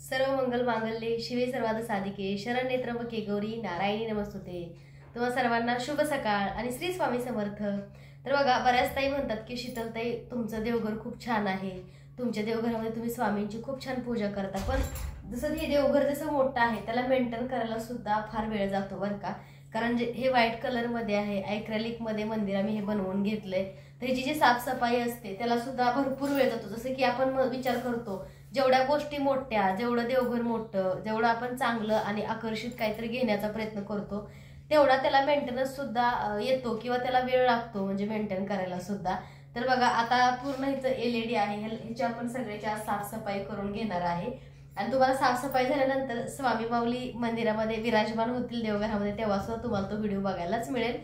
सर्व मंगल मांगल्ये शिवे सर्वाद साधिके शरण्ये त्र्यंबके गौरी नारायणी नमस्तुते। तुम्हा सर्वांना शुभ सकाळ आणि श्री स्वामी समर्थ। तर बघा, बऱ्याच ताई म्हणतात की शीतलताई तुमचं देवघर खूप छान आहे, तुमच्या देवघरामध्ये तुम्ही स्वामींची खूप छान पूजा करता, पण जसं हे देवघर जसं मोठं आहे त्याला मेंटेन करायला सुद्धा फार वेळ जातो बरं का। कारण जे हे व्हाईट कलर मध्ये आहे, ॲक्रेलिक मध्ये मंदिर आम्ही हे बनवून घेतलंय, तर ह्याची जी साफसफाई असते त्याला सुद्धा भरपूर वेळ जातो। जसं की आपण विचार करतो जेवढ्या गोष्टी मोठ्या, जेवढं देवघर मोठं, जेवढं आपण चांगलं आणि आकर्षित काहीतरी घेण्याचा प्रयत्न करतो तेवढा त्याला मेंटेनन्स सुद्धा येतो किंवा त्याला वेळ लागतो, म्हणजे मेंटेन करायला सुद्धा। तर बघा, आता पूर्ण इथं LED आहे, ह्याची आपण सगळ्याची आज साफसफाई करून घेणार आहे। आणि तुम्हाला साफसफाई झाल्यानंतर स्वामी माऊली मंदिरामध्ये विराजमान होतील देवघरामध्ये, तेव्हा सुद्धा तुम्हाला तो व्हिडिओ बघायलाच मिळेल।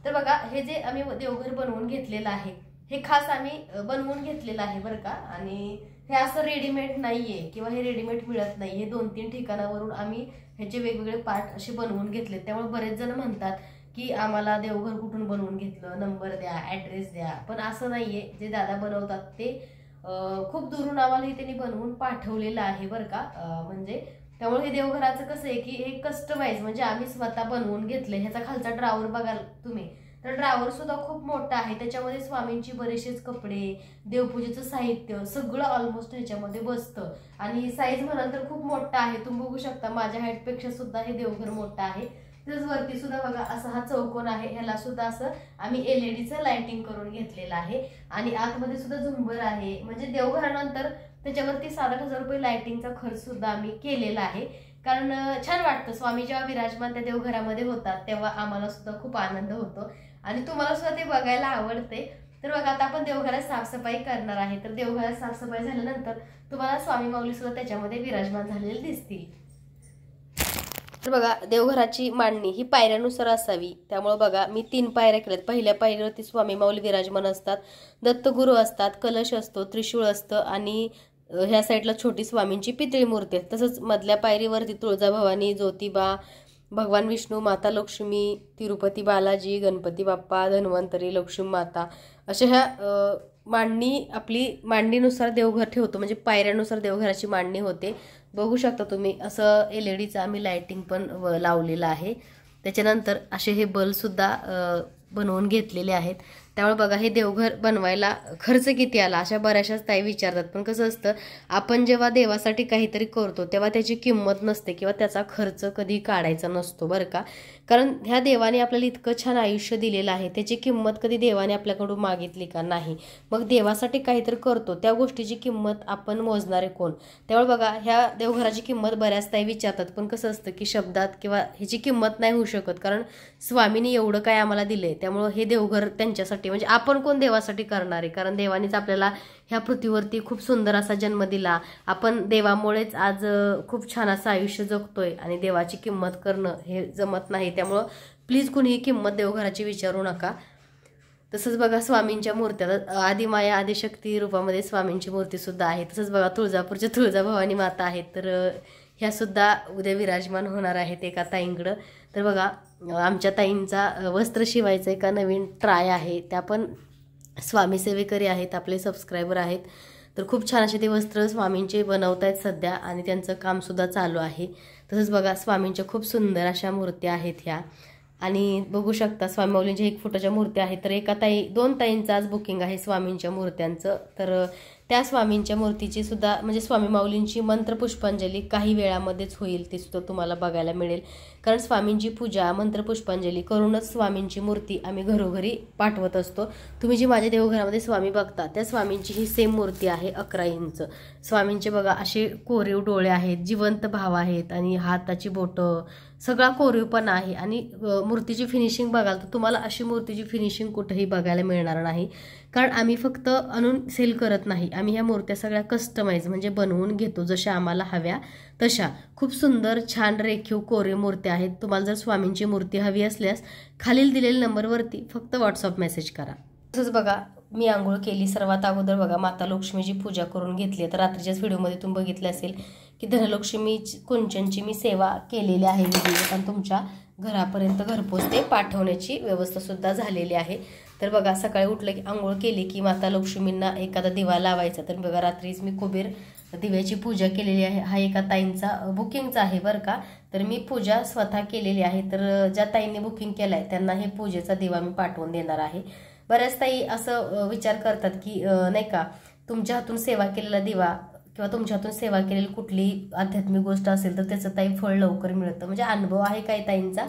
तर बघा, हे जे आम्ही देवघर बनवून घेतलेलं आहे हे खास आम्ही बनवून घेतलेलं आहे बरं का। आणि हे असं रेडीमेड नाहीये किंवा हे रेडीमेड मिळत नाही, हे 2-3 ठिकाणावरून आम्ही ह्याचे वेगवेगळे पार्ट असे बनवून घेतले। त्यामुळे बरेच जण म्हणतात की आम्हाला देवघर कुठून बनवून घेतलं, नंबर द्या, ॲड्रेस द्या, पण असं नाहीये। जे दादा बनवतात ते खूप दुरून आम्हाला त्यांनी बनवून पाठवलेलं आहे बरं का। म्हणजे त्यामुळे हे देवघराचं कसं आहे की हे कस्टमाइज म्हणजे आम्ही स्वतः बनवून घेतले। ह्याचा खालचा ड्रावर बघाल तुम्ही, तर ड्रावर सुद्धा खूप मोठा आहे, त्याच्यामध्ये स्वामींची बरेचसेच कपडे, देवपूजेचं साहित्य सगळं ऑलमोस्ट ह्याच्यामध्ये बसतं। आणि साईज म्हणाल तर खूप मोठा आहे, तुम्ही बघू शकता माझ्या हाईटपेक्षा सुद्धा हे देवघर मोठं आहे। तसंच वरती सुद्धा बघा असा हा चौकोन आहे, ह्याला सुद्धा असं आम्ही LEDचं लाइटिंग करून घेतलेलं आहे। आणि आतमध्ये सुद्धा झुंबर आहे, म्हणजे देवघरानंतर त्याच्यावरती 7,000 रुपये लाइटिंगचा खर्च सुद्धा आम्ही केलेला आहे। कारण छान वाटतं, स्वामी जेव्हा विराजमान त्या देवघरामध्ये होतात तेव्हा आम्हाला सुद्धा खूप आनंद होतो आणि तुम्हाला सुद्धा ते बघायला आवडते। तर बघा, आता आपण देवघरात साफसफाई करणार आहे, तर देवघरात साफसफाई झाल्यानंतर तुम्हाला स्वामी माऊली सुद्धा त्याच्यामध्ये विराजमान झालेले दिसतील। तर बघा, देवघराची मांडणी ही पायऱ्यानुसार असावी, त्यामुळे बघा मी 3 पायऱ्या केल्यात। पहिल्या पायरीवरती स्वामी माऊली विराजमान असतात, दत्तगुरू असतात, कलश असतो, त्रिशूळ असतं आणि ह्या साईडला छोटी स्वामींची पितळी मूर्ती आहे। तसंच मधल्या पायरीवरती तुळजाभवानी, ज्योतिबा, भगवान विष्णू, माता लक्ष्मी, तिरुपती बालाजी, गणपती बाप्पा, धन्वंतरी, लक्ष्मी माता, अशा ह्या मांडणी आपली मांडणीनुसार देवघर ठेवतो, म्हणजे पायऱ्यानुसार देवघराची मांडणी होते। बघू शकता तुम्ही असं LEDचं आम्ही लाइटिंग पण लावलेलं आहे। त्याच्यानंतर असे हे बल्ब सुद्धा बनवून घेतलेले आहेत। त्यामुळे बघा, हे देवघर बनवायला खर्च किती आला अशा बऱ्याचशाच ताई विचारतात, पण कसं असतं आपण जेव्हा देवासाठी काहीतरी करतो तेव्हा त्याची किंमत नसते किंवा त्याचा खर्च कधी काढायचा नसतो बरं का। कारण ह्या देवाने आपल्याला इतकं छान आयुष्य दिलेलं आहे, त्याची किंमत कधी देवाने आपल्याकडून मागितली का? नाही। मग देवासाठी काहीतरी करतो त्या गोष्टीची किंमत आपण मोजणारे कोण? त्यामुळे बघा, ह्या देवघराची किंमत बऱ्याच ताई विचारतात, पण कसं असतं की शब्दात किंवा ह्याची किंमत नाही होऊ शकत, कारण स्वामींनी एवढं काय आम्हाला दिलंय। त्यामुळे हे देवघर त्यांच्यासाठी, म्हणजे आपण कोण देवासाठी करणार आहे? कारण देवानीच आपल्याला ह्या पृथ्वीवरती खूप सुंदर असा जन्म दिला, आपण देवामुळेच आज खूप छान असं आयुष्य जगतोय आणि देवाची किंमत करणं हे जमत नाही। त्यामुळं प्लीज कुणीही किंमत देवघराची विचारू नका। तसंच बघा, स्वामींच्या मूर्त्या आदिमाया आदिशक्ती रूपामध्ये स्वामींची मूर्ती सुद्धा आहे। तसंच बघा, तुळजापूरच्या तुळजाभवानी माता आहेत, तर ह्या सुद्धा उद्या विराजमान होणार आहेत एका ताईंकडं। तर बघा, आमच्या ताईंचा वस्त्र शिवायचं एका नवीन ट्राय आहे, त्या पण स्वामी सेवेकरी आहेत, आपले सबस्क्रायबर आहेत। तर खूप छान असे ते वस्त्र स्वामींचे बनवत आहेत सध्या आणि त्यांचं कामसुद्धा चालू आहे। तसंच बघा, स्वामींच्या खूप सुंदर अशा मूर्त्या आहेत ह्या, आणि बघू शकता स्वामी माऊलींच्या 1 फुटाच्या मूर्त्या आहेत। तर एका ताई 2 ताईंचं आज बुकिंग आहे स्वामींच्या मूर्त्यांचं, तर त्या स्वामींच्या मूर्तीची सुद्धा म्हणजे स्वामी माऊलींची मंत्रपुष्पांजली काही वेळामध्येच होईल, ती सुद्धा तुम्हाला बघायला मिळेल। कारण स्वामींची पूजा मंत्रपुष्पांजली करूनच स्वामींची मूर्ती आम्ही घरोघरी पाठवत असतो। तुम्ही जी माझ्या देवघरामध्ये स्वामी बघता त्या स्वामींची ही सेम मूर्ती आहे, 11 इंच। स्वामींचे बघा असे कोरीव डोळे आहेत, जिवंत भाव आहेत आणि हाताची बोटं सगळा कोरीवपणा आहे। आणि मूर्तीची फिनिशिंग बघाल तर तुम्हाला अशी मूर्तीची फिनिशिंग कुठेही बघायला मिळणार नाही, कारण आम्ही फक्त आणून सेल करत नाही, आम्ही ह्या मूर्त्या सगळ्या कस्टमाइज म्हणजे बनवून घेतो, जशा आम्हाला हव्या तशा। खूप सुंदर छान रेखीव कोरीव मूर्त्या आहेत। तुम्हाला जर स्वामींची मूर्ती हवी असल्यास खालील दिलेल्या नंबरवरती फक्त व्हॉट्सअप मेसेज करा। तसंच बघा, मी आंघोळ केली, सर्वात अगोदर बघा माता लक्ष्मीची पूजा करून घेतली। तर रात्रीच्याच व्हिडिओमध्ये तुम्ही बघितले असेल की धनलक्ष्मी कुंचनची मी सेवा केलेली आहे व्हिडिओ, पण तुमच्या घरापर्यंत घरपोच ते पाठवण्याची व्यवस्था सुद्धा झालेली आहे। तर बघा, सकाळी उठलं की आंघोळ केली की माता लक्ष्मींना एखादा दिवा लावायचा। तर बघा, रात्रीच मी कुबेर दिव्याची पूजा केलेली आहे. हा एका ताईंचा बुकिंगचा आहे बरं का. तर मी पूजा स्वतः केलेली आहे. तर ज्या ताईंनी बुकिंग केलं आहे त्यांना हे पूजेचा दिवा मी पाठवून देणार आहे. बऱ्याच ताई असं विचार करतात की नाही का, तुमच्या हातून सेवा केलेला दिवा किंवा तुमच्या हातून सेवा केलेली कुठलीही आध्यात्मिक गोष्ट असेल तर त्याचं ताई फळ लवकर मिळतं. म्हणजे अनुभव आहे काही ताईंचा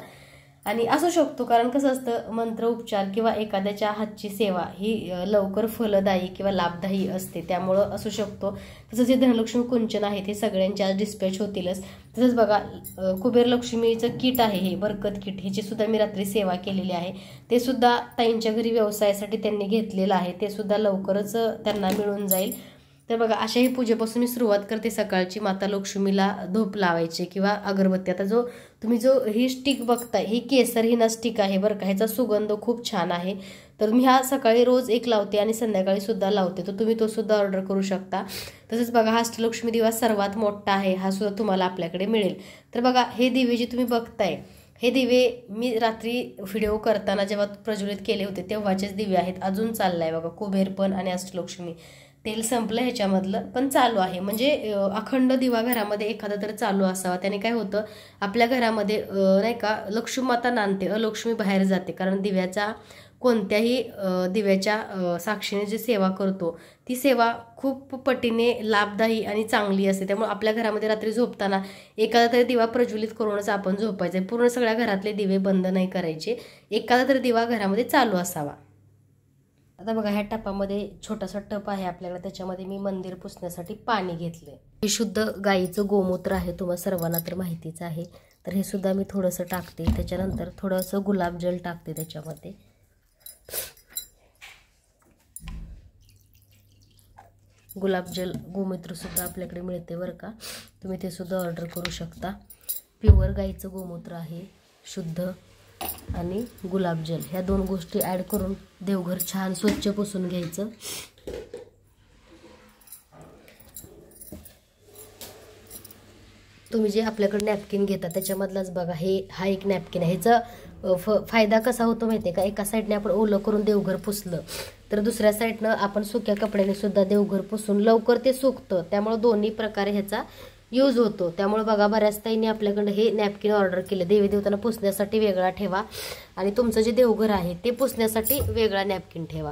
आणि असू शकतो. कारण कसं असतं, मंत्र उपचार किंवा एखाद्याच्या हातची सेवा ही लवकर फलदायी किंवा लाभदायी असते, त्यामुळं असं शकतो. तसंच जे धनलक्ष्मी कुंचन आहे ते सगळ्यांचे आज डिस्पॅच होतीलच. तसंच बघा कुबेर लक्ष्मीचं किट आहे हे बरकत किट, ह्याची सुद्धा मी रात्री सेवा केलेली आहे. ते सुद्धा ताईंच्या घरी व्यवसायासाठी त्यांनी घेतलेलं आहे, ते सुद्धा लवकरच त्यांना मिळून जाईल. तर बघा अशाही पूजेपासून मी सुरुवात करते सकाळची. माता लक्ष्मीला धूप लावायचे किंवा अगरबत्ती. आता तुम्ही ही स्टिक बघताय ही केसर हिना स्टिक आहे बरं का. ह्याचा सुगंध खूप छान आहे. तर मी हा सकाळी रोज एक लावते आणि संध्याकाळी सुद्धा लावते. तर तुम्ही तो सुद्धा ऑर्डर करू शकता. तसंच बघा हा अष्टलक्ष्मी दिवा सर्वात मोठा आहे, हा सुद्धा तुम्हाला आपल्याकडे मिळेल. तर बघा हे दिवे जे तुम्ही बघताय हे दिवे मी रात्री व्हिडिओ करताना जेव्हा प्रज्वलित केले होते तेव्हाचेच दिवे आहेत. अजून चाललाय बघा कुबेर पण आणि अष्टलक्ष्मी. तेल संपलं ह्याच्यामधलं पण चालू आहे. म्हणजे अखंड दिवा घरामध्ये एखादा तर चालू असावा. त्याने काय होतं, आपल्या घरामध्ये नाही का लक्ष्मी माता नांदते, अलक्ष्मी बाहेर जाते. कारण दिव्याचा कोणत्याही दिव्याच्या साक्षीने जी सेवा करतो ती सेवा खूप पटीने लाभदायी आणि चांगली असते. त्यामुळे आपल्या घरामध्ये रात्री झोपताना एखादा तरी दिवा प्रज्वलित करूनच आपण झोपायचं. पूर्ण सगळ्या घरातले दिवे बंद नाही करायचे, एखादा तरी दिवा घरामध्ये चालू असावा. आता बघा ह्या टपामध्ये छोटासा टप आहे आपल्याकडे, त्याच्यामध्ये मी मंदिर पुसण्यासाठी पाणी घेतले. हे शुद्ध गाईचं गोमूत्र आहे, तुम्हाला सर्वांना तर माहितीच आहे. तर हे सुद्धा मी थोडंसं टाकते. त्याच्यानंतर थोडंसं गुलाबजल टाकते त्याच्यामध्ये. गुलाबजल गोमूत्र सुद्धा आपल्याकडे मिळते बरं का, तुम्ही ते सुद्धा ऑर्डर करू शकता. प्युअर गाईचं गोमूत्र आहे शुद्ध, आणि गुलाबजल ह्या दोन गोष्टी ॲड करून देवघर छान स्वच्छ पुसून घ्यायचं. तुम्ही जे आपल्याकडे नॅपकिन घेता त्याच्यामधलाच बघा हा एक नॅपकिन आहे. ह्याचा फायदा कसा होतो माहिती आहे का, एका साईडने आपण ओलं करून देवघर पुसलं तर दुसऱ्या साईडनं आपण सुक्या कपड्याने सुद्धा देवघर पुसून लवकर ते सुकतं. त्यामुळे दोन्ही प्रकारे ह्याचा यूज होतो. त्यामुळे बघा बऱ्याच ताईंनी आपल्याकडे हे नॅपकिन ऑर्डर केले. देवी देवतांना पुसण्यासाठी वेगळा ठेवा आणि तुमचं जे देवघर आहे ते पुसण्यासाठी वेगळा नॅपकिन ठेवा.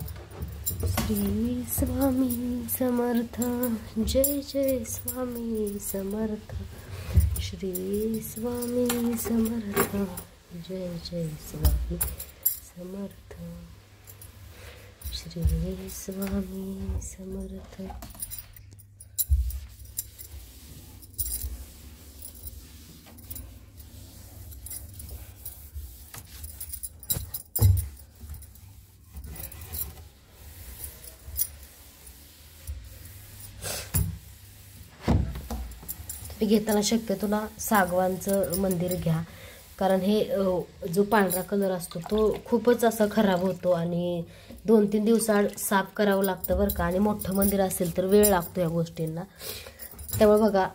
श्री स्वामी समर्थ, जय जय स्वामी समर्थ. श्री स्वामी समर्थ, जय जय स्वामी समर्थ. श्री स्वामी समर्थ. घेताना शक्यतो ना सागवानचं मंदिर घ्या, कारण हे जो पांढरा कलर असतो तो खूपच असा खराब होतो आणि 2-3 दिवसाआड साफ करावं लागतं बरं का. आणि मोठं मंदिर असेल तर वेळ लागतो या गोष्टींना. त्यामुळे बघा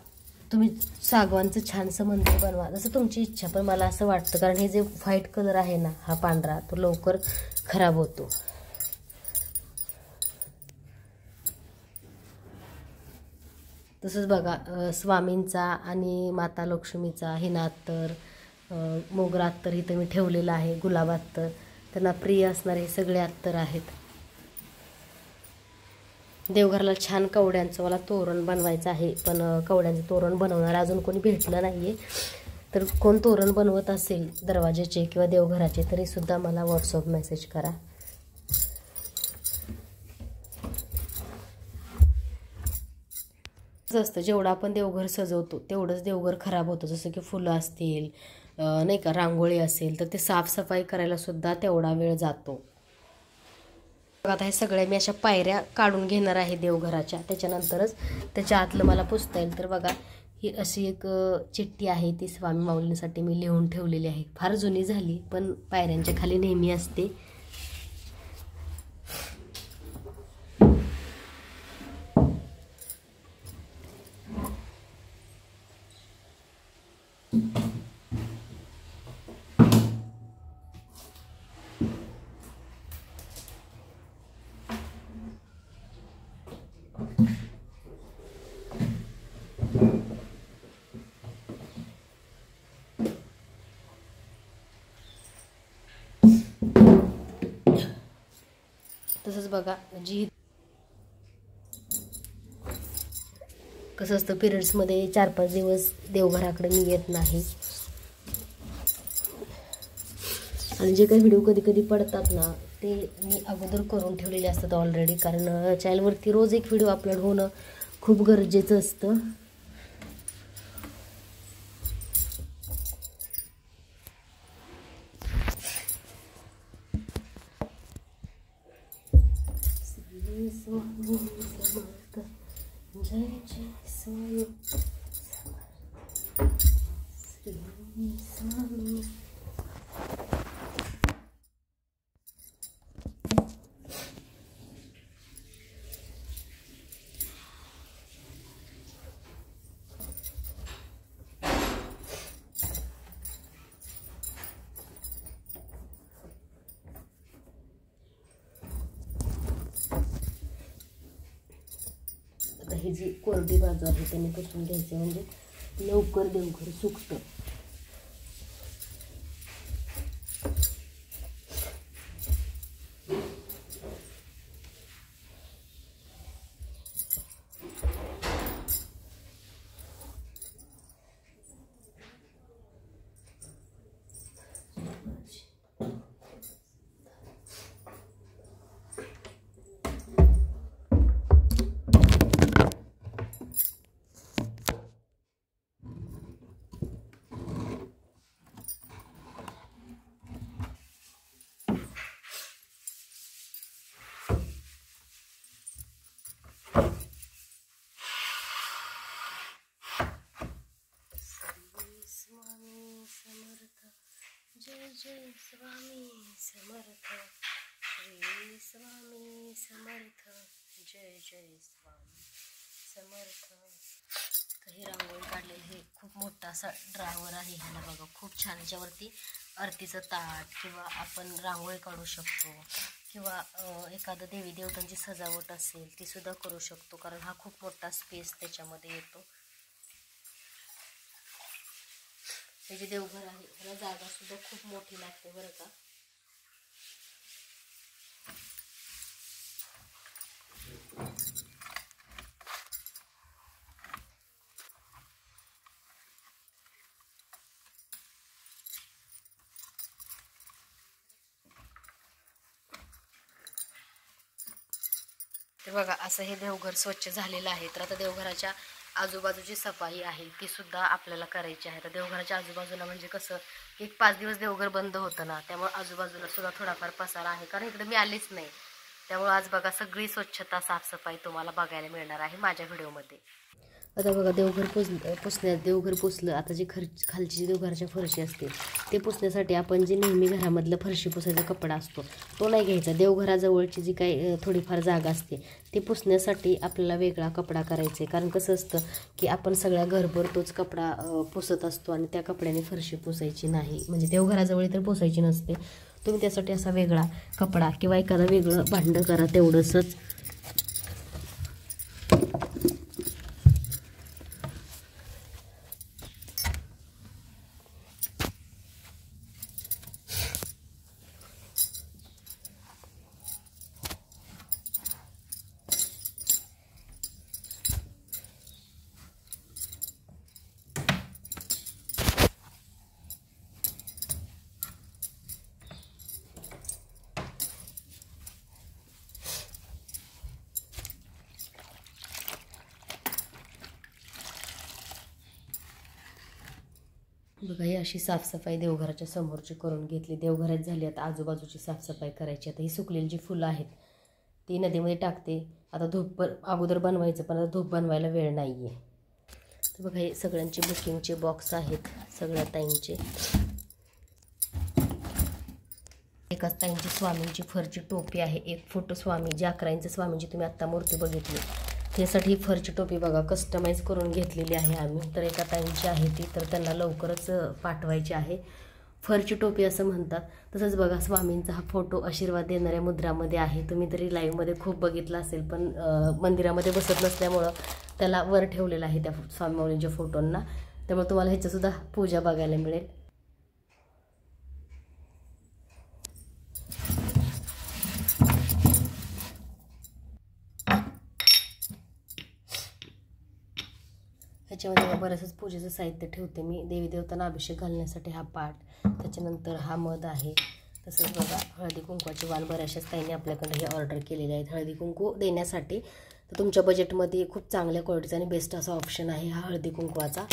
तुम्ही सागवानचं छानसं मंदिर बनवा, जसं तुमची इच्छा. पण मला असं वाटतं, कारण हे जे व्हाईट कलर आहे ना हा पांढरा, तो लवकर खराब होतो. तसंच बघा स्वामींचा आणि माता लक्ष्मीचा हिना अत्तर, मोगरा अत्तर इथं मी ठेवलेलं आहे. गुलाब अत्तर, त्यांना प्रिय असणारे हे सगळे अत्तर आहेत. देवघराला छान कवड्यांचं मला तोरण बनवायचं आहे, पण कवड्यांचं तोरण बनवणार अजून कोणी भेटलं नाही आहे. तर कोण तोरण बनवत असेल दरवाजाचे किंवा देवघराचे तरी सुद्धा मला व्हॉट्सअप मेसेज करा. असतं जेवढं आपण देवघर सजवतो तेवढंच देवघर खराब होतं. जसं की फुलं असतील नाही का, रांगोळी असेल तर ते साफसफाई करायला सुद्धा तेवढा वेळ जातो. आता हे सगळ्या मी अशा पायऱ्या काढून घेणार आहे देवघराच्या, त्याच्यानंतरच त्याच्या आतलं मला पुसता येईल. तर बघा ही अशी एक चिठ्ठी आहे, ती स्वामी माऊलींसाठी मी लिहून ठेवलेली आहे. फार जुनी झाली पण पायऱ्यांच्या खाली नेहमी असते. तसंच बघा जी कसं असतं पिरियड्समध्ये 4-5 दिवस देवघराकडे मी येत नाही आणि जे काही व्हिडिओ कधी कधी पडतात ना ते मी अगोदर करून ठेवलेले असतात ऑलरेडी, कारण चॅनलवरती रोज एक व्हिडिओ अपलोड होणं खूप गरजेचं असतं. जय जय स्वामी स्वामी. आता ही जी कोरडी बाजू आहे त्याने पुसून घ्यायची म्हणजे लवकर देवघर सुकतं. जय जय स्वामी समर्थ, श्री स्वामी समर्थ, जय जय स्वामी समर्थ. तर हे रांगोळी काढलेलं हे खूप मोठा असा ड्रावर आहे. ह्याला बघा खूप छान, याच्यावरती आरतीचं ताट किंवा आपण रांगोळी काढू शकतो किंवा एखादं देवी देवतांची सजावट असेल ती सुद्धा करू शकतो, कारण हा खूप मोठा स्पेस त्याच्यामध्ये येतो. हे जे देवघर आहे ह्याला जागा सुद्धा खूप मोठी लागते बरं का. तर बघा असं हे देवघर स्वच्छ झालेलं आहे. तर आता देवघराच्या आजूबाजूची सफाई आहे ती सुद्धा आपल्याला करायची आहे. तर देवघराच्या आजूबाजूला म्हणजे कसं 1-5 दिवस देवघर बंद होतं ना, त्यामुळे आजूबाजूला सुद्धा थोडाफार पसारा आहे, कारण इकडे मी आलीच नाही. त्यामुळे आज बघा सगळी स्वच्छता साफसफाई तुम्हाला बघायला मिळणार आहे माझ्या व्हिडिओमध्ये. आता बघा देवघर पुसण्यात देवघर पुसलं. आता जी खालची जी देवघराच्या फरशी असते ते पुसण्यासाठी आपण जे नेहमी घरामधलं फरशी पुसायचा कपडा असतो तो नाही घ्यायचा. देवघराजवळची जी काही थोडीफार जागा असते ते पुसण्यासाठी आपल्याला वेगळा कपडा करायचा आहे. कारण कसं असतं की आपण सगळ्या घरभर तोच कपडा पुसत असतो आणि त्या कपड्याने फरशी पुसायची नाही, म्हणजे देवघराजवळ तर पुसायची नसते. तुम्ही त्यासाठी असा वेगळा कपडा किंवा एखादा वेगळं भांडं करा तेवढंसच. बघा ही अशी साफसफाई देवघराच्या समोरची करून घेतली. देवघरात झाली, आता आजूबाजूची साफसफाई करायची. आता ही सुकलेली जी फुलं आहेत ती नदीमध्ये टाकते. आता धूप अगोदर बनवायचं, पण आता धूप बनवायला वेळ नाही आहे. तर बघा हे सगळ्यांचे बुकिंगचे बॉक्स आहेत सगळ्या ताईंचे. एकाच ताईंची स्वामींची फरची टोपी आहे, 1 फूट स्वामी, जी 11 इंच स्वामींची तुम्ही आत्ता मूर्ती बघितली त्यासाठी फरची टोपी बघा कस्टमाइज करून घेतलेली आहे आम्ही. तर एका ताईंची आहे ती, तर त्यांना लवकरच पाठवायची आहे. फरची टोपी असं म्हणतात. तसंच बघा स्वामींचा हा फोटो आशीर्वाद देणाऱ्या मुद्रामध्ये आहे. तुम्ही तरी लाईव्हमध्ये खूप बघितला असेल, पण मंदिरामध्ये बसत नसल्यामुळं त्याला वर ठेवलेलं आहे त्या स्वामी माऊलींच्या फोटोंना. त्यामुळे तुम्हाला ह्याच्यासुद्धा पूजा बघायला मिळेल. ह्याच्यामध्ये बरंचसं पूजेचं साहित्य ठेवते मी. देवी देवतांना अभिषेक घालण्यासाठी हा पाट, त्याच्यानंतर हा मध आहे. तसंच बघा हळदी कुंकवाचे वाण बऱ्याचशाच ताईंनी आपल्याकडे हे ऑर्डर केलेले आहेत हळदी कुंकू देण्यासाठी. तर तुमच्या बजेटमध्ये खूप चांगल्या क्वालिटीचा आणि बेस्ट असा ऑप्शन आहे हा हळदी कुंकवाचा.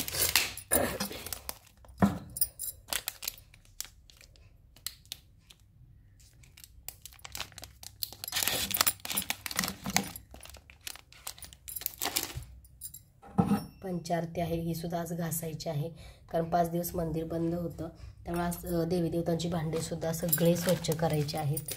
पंचारती आहे, ही सुद्धा आज घासायची आहे, कारण 5 दिवस मंदिर बंद होतं. त्यामुळे आज देवी देवतांची भांडेसुद्धा सगळे स्वच्छ करायचे आहेत.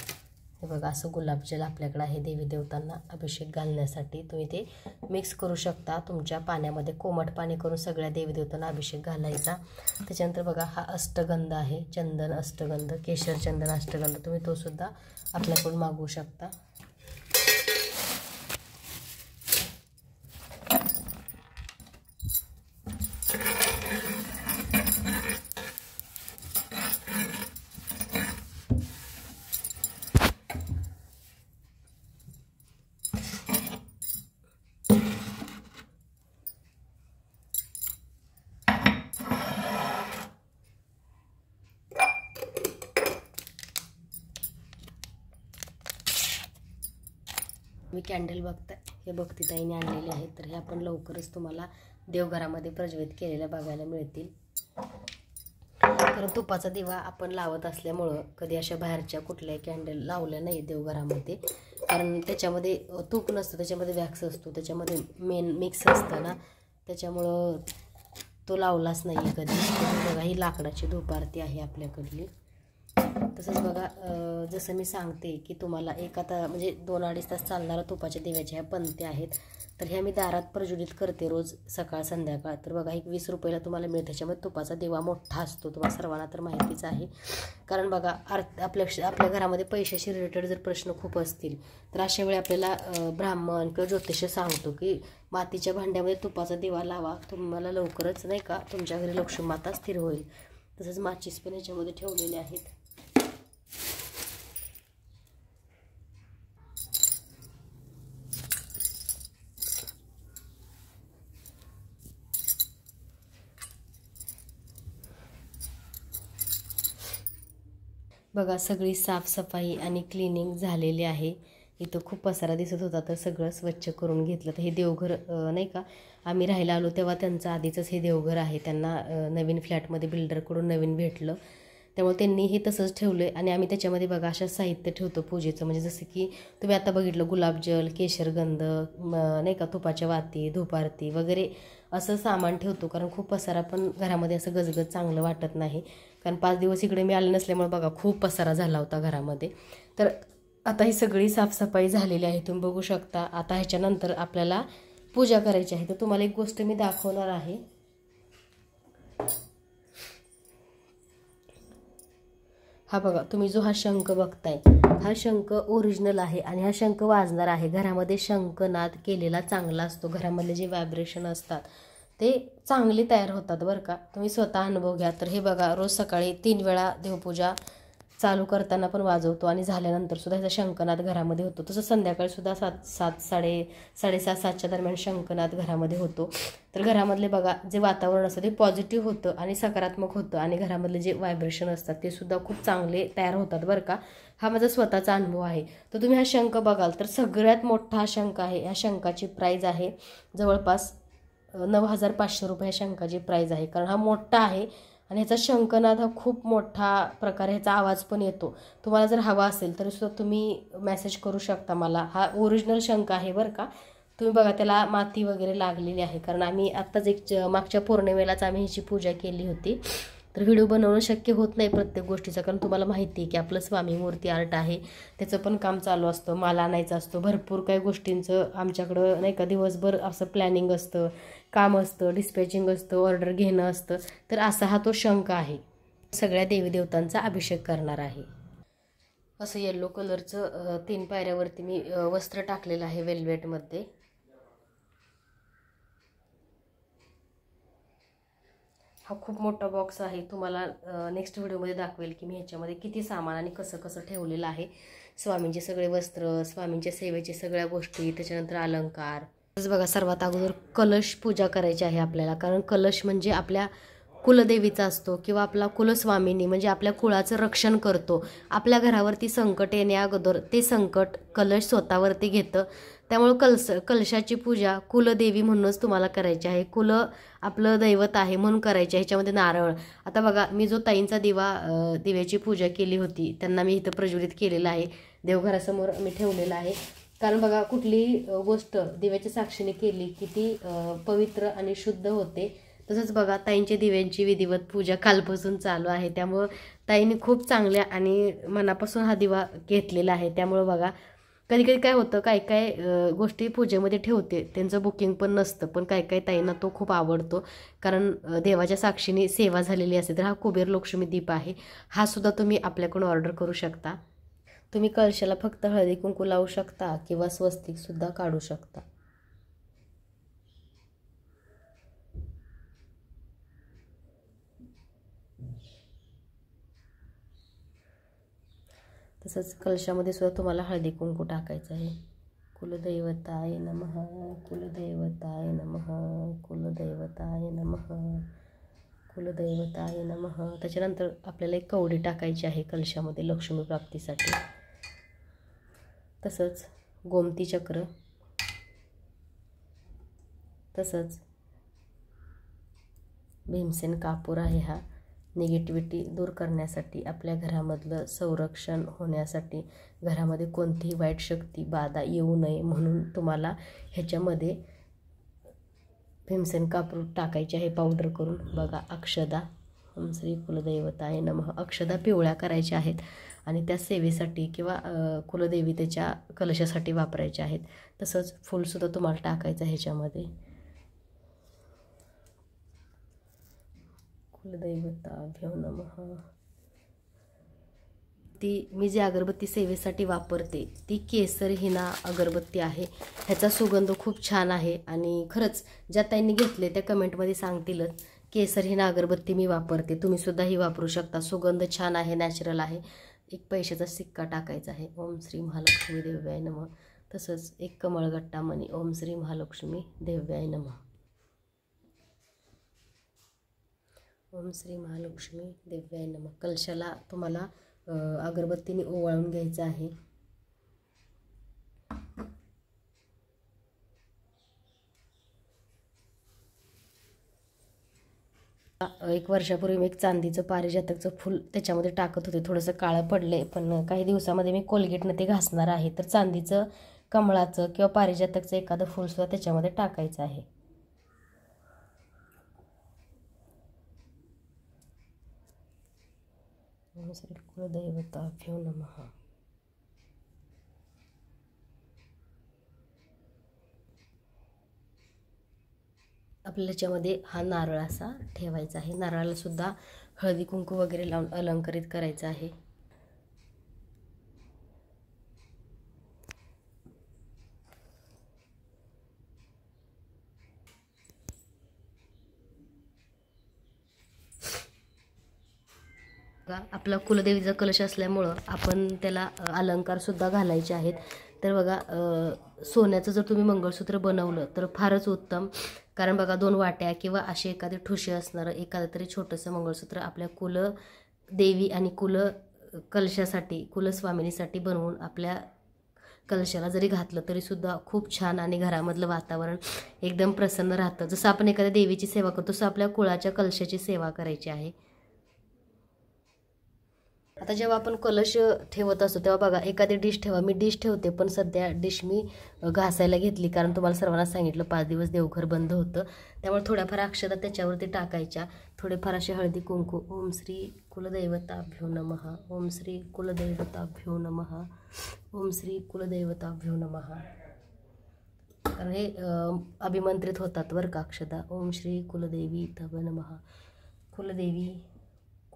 हे बघा असं गुलाबजल आपल्याकडे आहे देवी देवतांना अभिषेक घालण्यासाठी. तुम्ही ते मिक्स करू शकता तुमच्या पाण्यामध्ये, कोमट पाणी करून सगळ्या देवी देवतांना अभिषेक घालायचा. त्याच्यानंतर बघा हा अष्टगंध आहे, चंदन अष्टगंध, केशर चंदन अष्टगंध, तुम्ही तो सुद्धा आपल्याकडून मागवू शकता. मी कॅन्डल बघताय हे भक्तीताईने आणलेले आहेत, तर हे आपण लवकरच तुम्हाला देवघरामध्ये प्रज्वलित केलेल्या बघायला मिळतील. कारण तुपाचा दिवा आपण लावत असल्यामुळं कधी अशा बाहेरच्या कुठल्याही कॅन्डल लावल्या नाही देवघरामध्ये, कारण त्याच्यामध्ये तूप नसतं, त्याच्यामध्ये वॅक्स असतो, त्याच्यामध्ये मेन मिक्स असतं ना, त्याच्यामुळं तो लावलाच नाही कधी. बघा ही लाकडाची धूपारती आहे आपल्याकडली. तसंच बघा जसं मी सांगते की तुम्हाला एक आता म्हणजे 2-2.5 तास चालणारा तुपाच्या दिव्याच्या ह्या पंत्या आहेत, तर ह्या मी दारात प्रज्वलित करते रोज सकाळ संध्याकाळ. तर बघा एक 20 रुपयाला तुम्हाला मिळते. त्याच्यामध्ये तुपाचा दिवा मोठा असतो, तुम्हाला सर्वांना तर माहितीच आहे. कारण बघा आपल्या घरामध्ये पैशाशी रिलेटेड जर प्रश्न खूप असतील तर अशा वेळी आपल्याला ब्राह्मण किंवा ज्योतिष सांगतो की मातीच्या भांड्यामध्ये तुपाचा दिवा लावा, तुम्हाला लवकरच नाही का तुमच्या घरी लक्ष्मी माता स्थिर होईल. तसंच माचीस पण याच्यामध्ये ठेवलेले आहेत. बघा सगळी साफसफाई आणि क्लिनिंग झालेली आहे. इथं खूप पसारा दिसत होता, तर सगळं स्वच्छ करून घेतलं. तर हे देवघर नाही का आम्ही राहायला आलो तेव्हा त्यांचं आधीचंच हे देवघर आहे. त्यांना नवीन फ्लॅटमध्ये बिल्डरकडून नवीन भेटलं, त्यामुळे त्यांनी हे तसंच ठेवलं आहे. आणि आम्ही त्याच्यामध्ये बघा अशा साहित्य ठेवतो पूजेचं, म्हणजे जसं की तुम्ही आता बघितलं गुलाबजल, केशरगंध, नाही का तुपाच्या वाती, धूपारती वगैरे असं सामान ठेवतो. कारण खूप पसारा पण घरामध्ये असं गजगज चांगलं वाटत नाही. कारण 5 दिवस इकडे मी आले नसल्यामुळे बघा खूप पसारा झाला होता घरामध्ये. तर आता ही सगळी साफसफाई झालेली आहे, तुम्ही बघू शकता. आता ह्याच्यानंतर आपल्याला पूजा करायची आहे. तर तुम्हाला एक गोष्ट मी दाखवणार आहे. हा बघा तुम्ही जो हा शंख बघताय, हा शंख ओरिजिनल आहे आणि हा शंख वाजणार आहे. घरामध्ये शंखनाद केलेला चांगला असतो. घरामधले जे व्हायब्रेशन असतात ते चांगले तयार होतात बरं का. तुम्ही स्वतः अनुभव घ्या. तर हे बघा रोज सकाळी 3 वेळा देवपूजा चालू करताना पण वाजवतो आणि झाल्यानंतर सुद्धा ह्याचा शंखनाद घरामध्ये होतो. तसं संध्याकाळी सुद्धा 7:30-7:30 दरम्यान शंखनाद घरामध्ये होतो. तर घरामधले बघा जे वातावरण असतं ते पॉझिटिव्ह होतं आणि सकारात्मक होतं आणि घरामधले जे व्हायब्रेशन असतात ते सुद्धा खूप चांगले तयार होतात बरं का. हा माझा स्वतःचा अनुभव आहे. तर तुम्ही हा शंख बघाल तर सगळ्यात मोठा हा शंख आहे. ह्या शंखाची प्राईज आहे जवळपास 9,500 रुपये ह्या शंखाची प्राईज आहे. कारण हा मोठा आहे आणि ह्याचा शंखनाद हा खूप मोठा प्रकारे ह्याचा आवाज पण येतो. तुम्हाला जर हवा असेल तर सुद्धा तुम्ही मेसेज करू शकता मला. हा ओरिजिनल शंख आहे बरं का. तुम्ही बघा त्याला माती वगैरे लागलेली आहे, कारण आम्ही आत्ताच मागच्या पौर्णिमेलाच आम्ही ह्याची पूजा केली होती. तर व्हिडिओ बनवणं शक्य होत नाही प्रत्येक गोष्टीचं, कारण तुम्हाला माहिती आहे की आपलं स्वामी मूर्ती आर्ट आहे, त्याचं पण काम चालू असतं, माल आणायचं असतं, भरपूर काही गोष्टींचं आमच्याकडं नाही का दिवसभर असं प्लॅनिंग असतं, काम असतं, डिस्पॅचिंग असतं, ऑर्डर घेणं असतं. तर असा हा तो शंख आहे. सगळ्या देवी देवतांचा अभिषेक करणार आहे. असं येलो कलरचं 3 पायऱ्यावरती मी वस्त्र टाकलेलं आहे वेल्वेटमध्ये. हा खूप मोठा बॉक्स आहे. तुम्हाला नेक्स्ट व्हिडिओमध्ये दाखवेल की मी ह्याच्यामध्ये किती सामान आणि कसं कसं ठेवलेलं आहे. स्वामींचे सगळे वस्त्र, स्वामींच्या सेवेचे सगळ्या गोष्टी, त्याच्यानंतर अलंकार. बघा, सर्वात अगोदर कलश पूजा करायची आहे आपल्याला, कारण कलश म्हणजे आपल्या कुलदेवीचा असतो किंवा आपला कुलस्वामिनी म्हणजे आपल्या कुळाचं रक्षण करतो. आपल्या घरावरती संकट येण्या अगोदर ते संकट कलश स्वतःवरती घेतं. त्यामुळं कलशाची पूजा कुलदेवी म्हणूनच तुम्हाला करायची आहे. कुल आपलं दैवत आहे म्हणून करायची आहे. ह्याच्यामध्ये नारळ, आता बघा मी जो ताईंचा दिव्याची पूजा केली होती त्यांना मी इथं प्रज्वलित केलेला आहे. देवघरासमोर मी ठेवलेला आहे. कारण बघा, कुठलीही गोष्ट दिव्याच्या साक्षीने केली की ती पवित्र आणि शुद्ध होते. तसंच बघा, ताईंच्या दिव्यांची विधिवत पूजा कालपासून चालू आहे. त्यामुळं ताईंनी खूप चांगल्या आणि मनापासून हा दिवा घेतलेला आहे. त्यामुळं बघा, कधी कधी काय होतं, काय काय गोष्टी पूजेमध्ये ठेवते त्यांचं बुकिंग पण नसतं, पण काय काय ताईंना तो खूप आवडतो. कारण देवाच्या साक्षीने सेवा झालेली असते. तर हा कुबेर लक्ष्मी दीप आहे. हा सुद्धा तुम्ही आपल्याकडून ऑर्डर करू शकता. तुम्ही कळशाला फक्त हळदी कुंकू लावू शकता किंवा स्वस्तिक सुद्धा काढू शकता. तसंच कलशामध्ये सुद्धा तुम्हाला हळदी कुंकू टाकायचं आहे. कुलदैवताय नमः, कुलदैवताय नमः, कुलदैवताय नमः, कुलदैवताय नमः. त्याच्यानंतर आपल्याला एक कवडी टाकायची आहे कलशामध्ये लक्ष्मी प्राप्तीसाठी. तसंच गोमती चक्र, तसंच भीमसेन कापूर आहे. हा निगेटिव्हिटी दूर करण्यासाठी, आपल्या घरामधलं संरक्षण होण्यासाठी, घरामध्ये कोणतीही वाईट शक्ती बाधा येऊ नये म्हणून तुम्हाला ह्याच्यामध्ये भीमसेन कापूर टाकायचे आहे पावडर करून. बघा, अक्षदा, ओम श्री कुलदैवताय नमः. अक्षदा पिवळ्या करायच्या आहेत आणि त्या सेवेसाठी किंवा कुलदेवतेच्या कलशासाठी वापरायच्या आहेत. तसंच फुलसुद्धा तुम्हाला टाकायचं आहे ह्याच्यामध्ये. कुलदैवताभ्यो नमः. मी जी अगरबत्ती सेवेसाठी वापरते ती केसर हिना अगरबत्ती आहे. ह्याचा सुगंध खूप छान आहे आणि खरंच ज्या ताईंनी घेतले त्या कमेंटमध्ये सांगतीलच. केसर हिना अगरबत्ती मी वापरते, तुम्ही सुद्धा ही वापरू शकता. सुगंध छान आहे, नॅचरल आहे. एक पैशाचा सिक्का टाकायचा आहे. ओम श्री महालक्ष्मी देव्याय नमः. तसंच एक कमळगट्टा मणी. ओम श्री महालक्ष्मी देव्याय नमः. ओम श्री महालक्ष्मी देव्याय नमः. कलशाला तुम्हाला अगरबत्तीने ओवाळून घ्यायचं आहे. एक वर्षापूर्वी मी एक चांदीचं पारिजातकचं फूल त्याच्यामध्ये टाकत होते. थोडंसं काळं पडले, पण काही दिवसामध्ये मी कोलगेटनं ते घासणार आहे. तर चांदीचं, कमळाचं किंवा पारिजातकचं एखादं फूलसुद्धा त्याच्यामध्ये टाकायचं आहे. ओम श्री कुलदैवताभ्यो नमः. आपल्याला याच्यामध्ये हा नारळ असा ठेवायचा आहे. नारळाला सुद्धा हळदी कुंकू वगैरे लावून अलंकारित करायचं आहे. आपला कुलदेवीचा कलश असल्यामुळं आपण त्याला अलंकार सुद्धा घालायचे आहेत. तर बघा, सोन्याचं जर तुम्ही मंगळसूत्र बनवलं तर फारच उत्तम. कारण बघा, 2 वाट्या किंवा असे एखादे ठुसे असणारं एखादं तरी छोटंसं मंगळसूत्र आपल्या कुलदेवी आणि कलशासाठी, कुलस्वामिनीसाठी बनवून आपल्या कलशाला जरी घातलं तरीसुद्धा खूप छान आणि घरामधलं वातावरण एकदम प्रसन्न राहतं. जसं आपण एखाद्या देवीची सेवा करतो तसं आपल्या कुळाच्या कलशाची सेवा करायची आहे. आता जेव्हा आपण कलश ठेवत असतो तेव्हा बघा, एखादी डिश ठेवा. मी डिश ठेवते, पण सध्या डिश मी घासायला घेतली, कारण तुम्हाला सर्वांना सांगितलं 5 दिवस देवघर बंद होतं. त्यामुळे थोड्याफार अक्षता त्याच्यावरती टाकायच्या, थोडेफार असे हळदी कुंकू. ओम श्री कुलदैवताभ्यो नमः. ओम श्री कुलदैवताभ्यो नमः. ओम श्री कुलदैवताभ्यो नमः. कारण हे अभिमंत्रित होतात बरं का अक्षता. ओम श्री कुलदेवी तव नमः. कुलदेवी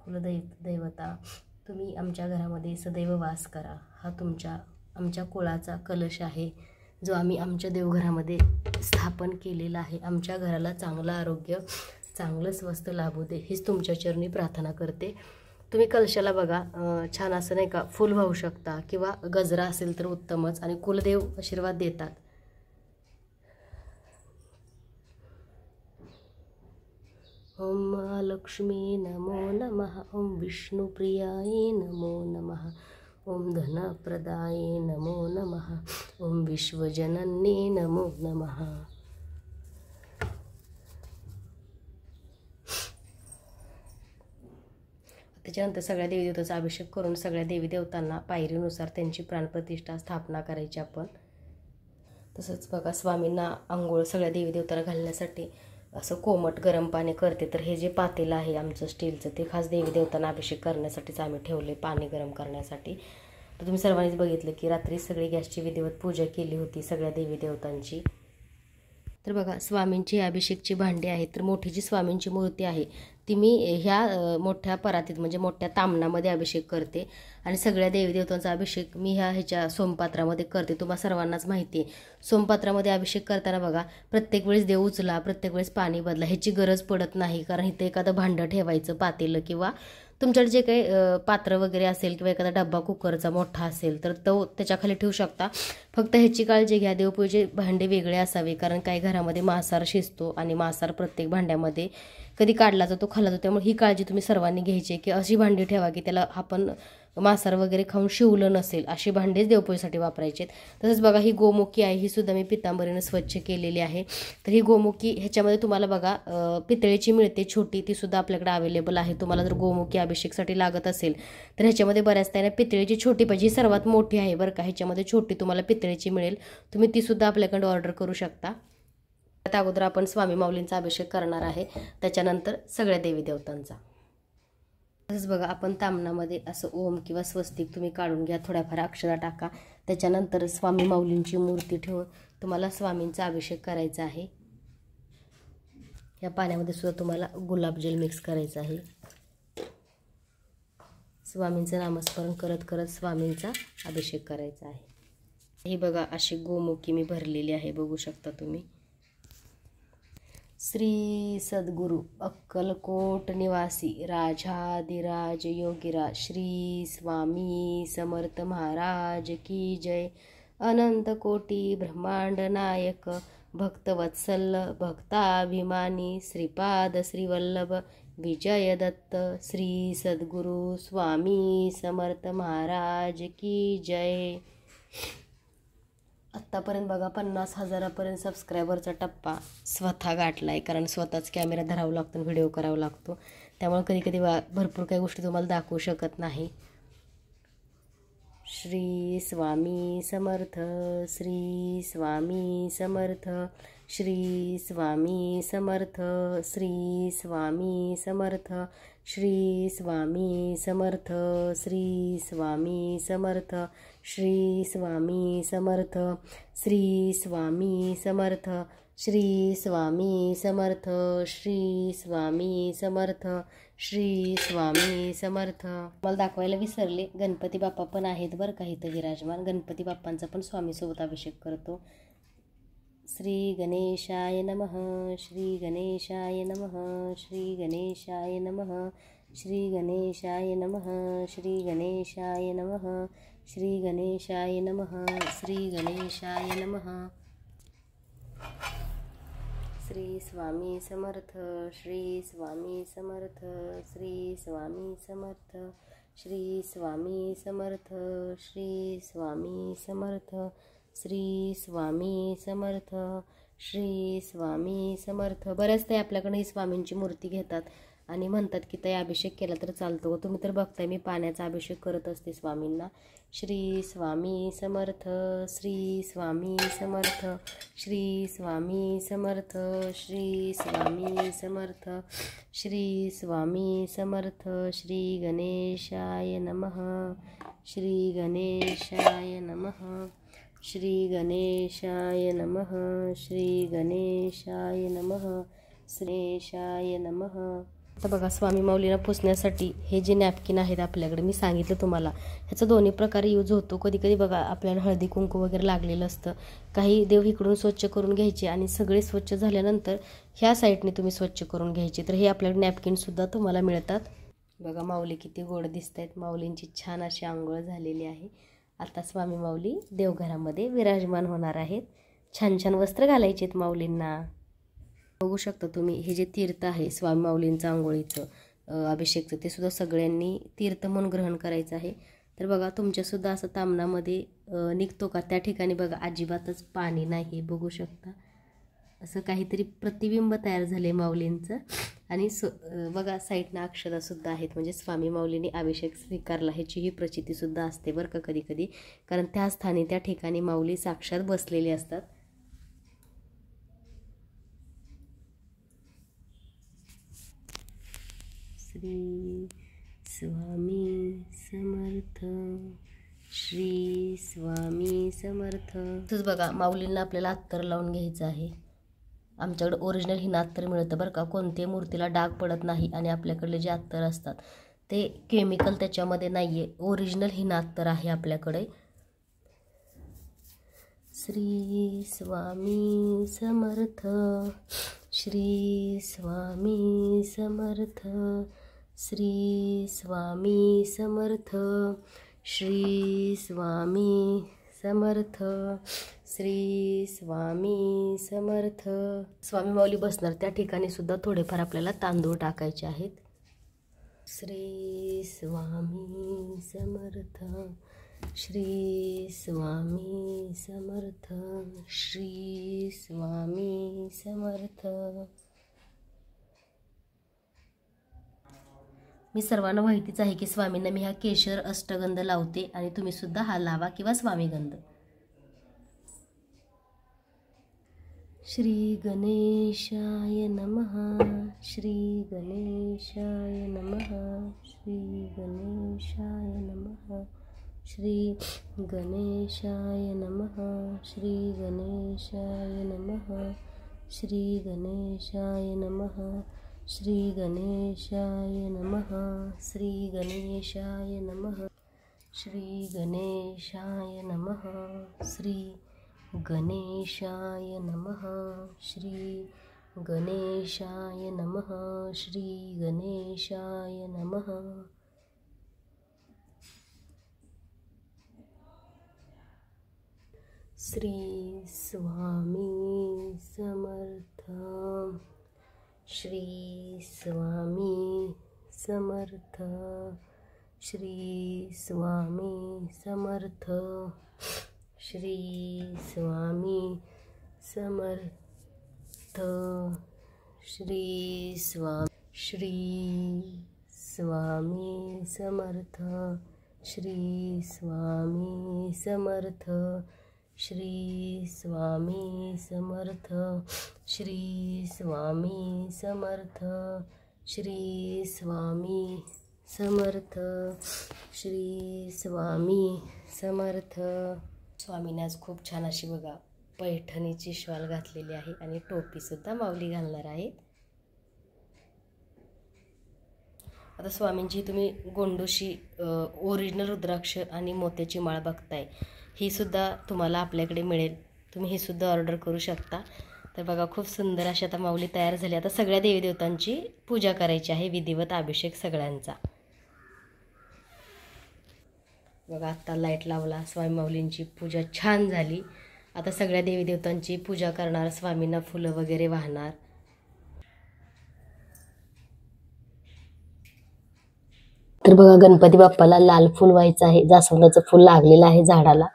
कुलदैवता तुम्ही आमच्या घरामध्ये सदैव वास करा. हा आमच्या कुळाचा कलश आहे, जो आम्ही आमच्या देवघरामध्ये स्थापन केलेला आहे. आमच्या घराला चांगलं आरोग्य, चांगलं स्वस्थ लाभू दे, हीच तुमच्या चरणी प्रार्थना करते. तुम्ही कलशाला बघा, छान असं नाही का फुल वाहू शकता किंवा गजरा असेल तर उत्तमच. आणि कुलदेव आशीर्वाद देतात. ओम महालक्ष्मी नमो नमः. ओम विष्णुप्रियाय नमो नमः. ओम धनप्रदाय नमो नमः. ओम विश्वजनन्ये नमो नमः. त्याच्यानंतर सगळ्या देवीदेवतांचा अभिषेक करून सगळ्या देवीदेवतांना पायरीनुसार त्यांची प्राणप्रतिष्ठा स्थापना करायची आपण. तसंच बघा, स्वामींना आंघोळ सगळ्या देवीदेवतांना घालण्यासाठी असं कोमट गरम पाणी करते. तर हे जे पातेलं आहे आमचं स्टीलचं, ते खास देवीदेवतांना अभिषेक करण्यासाठीच आम्ही ठेवले, पाणी गरम करण्यासाठी. तर तुम्ही सर्वांनीच बघितलं की रात्री सगळी गॅसची विधिवत पूजा केली होती सगळ्या देवीदेवतांची. तर बघा, स्वामींची अभिषेकची भांडी आहेत. तर मोठी जी स्वामींची मूर्ती आहे ती मी ह्या मोठ्या परातीत म्हणजे मोठ्या तामणामध्ये अभिषेक करते. आणि सगळ्या देवीदेवतांचा अभिषेक मी ह्याच्या सोमपात्रामध्ये करते. तुम्हाला सर्वांनाच माहिती आहे, सोमपात्रामध्ये अभिषेक करताना बघा, प्रत्येक वेळेस देव उचला, प्रत्येक वेळेस पाणी बदला, ह्याची गरज पडत नाही. कारण इथे एखादं भांडं ठेवायचं, पातेलं किंवा तुमच्याकडे जे काही पात्र वगैरे असेल किंवा एखादा डब्बा कुकरचा मोठा असेल तर तो त्याच्याखाली ठेवू शकता. फक्त ह्याची काळजी घ्या, देवपूजे भांडे वेगळे असावे. कारण काही घरामध्ये मांसाहार शिजतो आणि मांसाहार प्रत्येक भांड्यामध्ये कधी काढला जातो, खाल्ला जातो. त्यामुळे ही काळजी तुम्ही सर्वांनी घ्यायची की अशी भांडी ठेवा की त्याला आपण मांसाहार वगैरे खाऊन शिवलं नसेल, अशी भांडेच देवपूजेसाठी वापरायचे. तसंच बघा, ही गोमुखी आहे, ही सुद्धा मी पितांबरीनं स्वच्छ केलेली आहे. तर ही गोमुखी ह्याच्यामध्ये तुम्हाला बघा पितळेची मिळते छोटी, ती सुद्धा आपल्याकडे अवेलेबल आहे. तुम्हाला जर गोमुखी अभिषेकसाठी लागत असेल तर ह्याच्यामध्ये बऱ्याच त्याने पितळेची छोटी पाहिजे, ही सर्वात मोठी आहे बरं का. ह्याच्यामध्ये छोटी तुम्हाला पितळेची मिळेल, तुम्ही ती सुद्धा आपल्याकडे ऑर्डर करू शकता. त्या अगोदर आपण स्वामी माऊलींचा अभिषेक करणार आहे, त्याच्यानंतर सगळ्या देवी देवतांचा. तसंच बघा, आपण तामणामध्ये असं ओम किंवा स्वस्तिक तुम्ही काढून घ्या, थोड्याफार अक्षरा टाका. त्याच्यानंतर स्वामी माऊलींची मूर्ती ठेवून तुम्हाला स्वामींचा अभिषेक करायचा आहे. या पाण्यामध्ये सुद्धा तुम्हाला गुलाबजल मिक्स करायचं आहे. स्वामींचं नामस्मरण करत करत स्वामींचा अभिषेक करायचा आहे. हे बघा, अशी गोमुखी मी भरलेली आहे, बघू शकता तुम्ही. श्री सद्गुरु अक्कलकोट निवासी राजाधिराज योगीराज श्री स्वामी समर्थ महाराज की जय. अनंत कोटी ब्रह्मांड नायक भक्तवत्सल भक्ताभिमानी श्रीपाद श्रीवल्लभ विजय दत्त श्री सद्गुरु स्वामी समर्थ महाराज की जय. आत्तापर्यंत बघा 50,000पर्यंत सबस्क्रायबरचा टप्पा स्वतः गाठला आहे. कारण स्वतःच कॅमेरा धरावा लागतो, व्हिडिओ करावा लागतो, त्यामुळे कधी कधी भरपूर काही गोष्टी तुम्हाला दाखवू शकत नाही. श्री स्वामी समर्थ, श्री स्वामी समर्थ, श्री स्वामी समर्थ, श्री स्वामी समर्थ, श्री स्वामी समर्थ, श्री स्वामी समर्थ, श्री स्वामी समर्थ, श्री स्वामी समर्थ, श्री स्वामी समर्थ, श्री स्वामी समर्थ, श्री स्वामी समर्थ. मला दाखवायला विसरले, गणपती बाप्पा पण आहेत बरं का इथं विराजमान. गणपती बाप्पांचा पण स्वामीसोबत अभिषेक करतो. श्री गणेशाय नमः, श्री गणेशाय नमः, श्री गणेशाय नमः, श्री गणेशाय नमः, श्री गणेशाय नमः, श्री गणेशाय नमः, श्री गणेशाय नमः. श्री स्वामी समर्थ, श्री स्वामी समर्थ, श्री स्वामी समर्थ, श्री स्वामी समर्थ, श्री स्वामी समर्थ, श्री स्वामी समर्थ, श्री स्वामी समर्थ. बऱ्याच ताई आपल्याकडे ही स्वामींची मूर्ती घेतात आणि म्हणतात की ताई अभिषेक केला तर चालतो. तुम्ही तर बघताय मी पाण्याचा अभिषेक करत असते स्वामींना. श्री स्वामी समर्थ, श्री स्वामी समर्थ, श्री स्वामी समर्थ, श्री स्वामी समर्थ, श्री स्वामी समर्थ. श्री गणेशाय नमः, श्री गणेशाय नमः, श्री गणेशाय नमः, श्री गणेशाय नमः, श्रीशाय नमः. आता बघा स्वामी माऊलींना पुसण्यासाठी हे जे नॅपकिन आहेत आपल्याकडे, मी सांगितलं तुम्हाला ह्याचा दोन्ही प्रकारे यूज होतो. कधी कधी बघा आपल्याला हळदी कुंकू वगैरे लागलेलं असतं, काही देव इकडून स्वच्छ करून घ्यायचे आणि सगळे स्वच्छ झाल्यानंतर ह्या साईडने तुम्ही स्वच्छ करून घ्यायचे. तर हे आपल्याकडे नॅपकिनसुद्धा तुम्हाला मिळतात. बघा माऊली किती गोड दिसत आहेत. माऊलींची छान अशी आंघोळ झालेली आहे. आता स्वामी माऊली देवघरामध्ये विराजमान होणार आहेत. छान छान वस्त्र घालायचे आहेत माऊलींना. बघू शकता तुम्ही हे जे तीर्थ आहे स्वामी माऊलींचं आंघोळीचं अभिषेकचं, ते सुद्धा सगळ्यांनी तीर्थ म्हणून ग्रहण करायचं आहे. तर बघा तुमच्यासुद्धा असं तामणामध्ये निघतो का, त्या ठिकाणी बघा अजिबातच पाणी नाही. बघू शकता असं काहीतरी प्रतिबिंब तयार झाले माऊलींचं. आणि बघा साईडनं अक्षतासुद्धा आहेत, म्हणजे स्वामी माऊलींनी अभिषेक स्वीकारला ह्याची ही प्रचितीसुद्धा असते बरं का कधी कधी, कारण त्या स्थानी त्या ठिकाणी माऊली साक्षात बसलेली असतात. श्री स्वामी समर्थ, श्री स्वामी समर्थ. तसंच बघा माऊलींना आपल्याला अत्तर लावून घ्यायचं आहे. आमच्याकडे ओरिजिनल हिना अत्तर मिळतं बरं का, कोणत्याही मूर्तीला डाग पडत नाही. आणि आपल्याकडले जे अत्तर असतात ते केमिकल त्याच्यामध्ये नाही आहे, ओरिजिनल हिना अत्तर आहे आपल्याकडे. श्री स्वामी समर्थ, श्री स्वामी समर्थ, श्री स्वामी समर्थ, श्री स्वामी समर्थ, श्री स्वामी समर्थ. स्वामी माऊली बसणार त्या ठिकाणी सुद्धा थोडेफार आपल्याला तांदूळ टाकायचे आहेत. श्री स्वामी समर्थ, श्री स्वामी समर्थ, श्री स्वामी समर्थ. मी सर्वांना माहितीच आहे की स्वामींना मी हा केशर अष्टगंध लावते आणि तुम्ही सुद्धा हा लावा किंवा स्वामीगंध. श्री गणेशाय नमः, श्री गणेशाय नमः, श्री गणेशाय नमः, श्री गणेशाय नमः, श्री गणेशाय नमः, श्री गणेशाय नमः, श्री गणेशाय नमः, श्री गणेशाय नमः, श्री गणेशाय नमः, श्री गणेशाय नमः, श्री गणेशाय नमः, श्री गणेशाय नमः. श्री स्वामी समर्थ, श्री स्वामी समर्थ, श्री स्वामी समर्थ, श्री स्वामी समर्थ, श्री स्वामी समर्थ, श्री स्वामी समर्थ, श्री स्वामी समर्थ, श्री स्वामी समर्थ, श्री स्वामी समर्थ, श्री स्वामी समर्थ. स्वामीने आज खूप छान अशी बघा पैठणीची शॉल घातलेली आहे आणि टोपीसुद्धा माऊली घालणार आहेत. आता स्वामींची तुम्ही गोंडोशी ओरिजिनल रुद्राक्ष आणि मोत्याची माळ बघताय, ही सुद्धा तुम्हाला आपल्याकडे मिळेल. तुम्ही ही सुद्धा ऑर्डर करू शकता. तर बघा खूप सुंदर अशी आता माऊली तयार झाली. आता सगळ्या देवी देवतांची पूजा करायची आहे, विधिवत अभिषेक सगळ्यांचा. बघा आत्ता लाईट लावला, स्वामी माऊलींची पूजा छान झाली. आता सगळ्या देवी देवतांची पूजा करणार, स्वामींना फुलं वगैरे वाहणार. तर बघा गणपती बाप्पाला लाल फुल व्हायचं आहे, जास्वंदाचं फुल लागलेलं आहे झाडाला,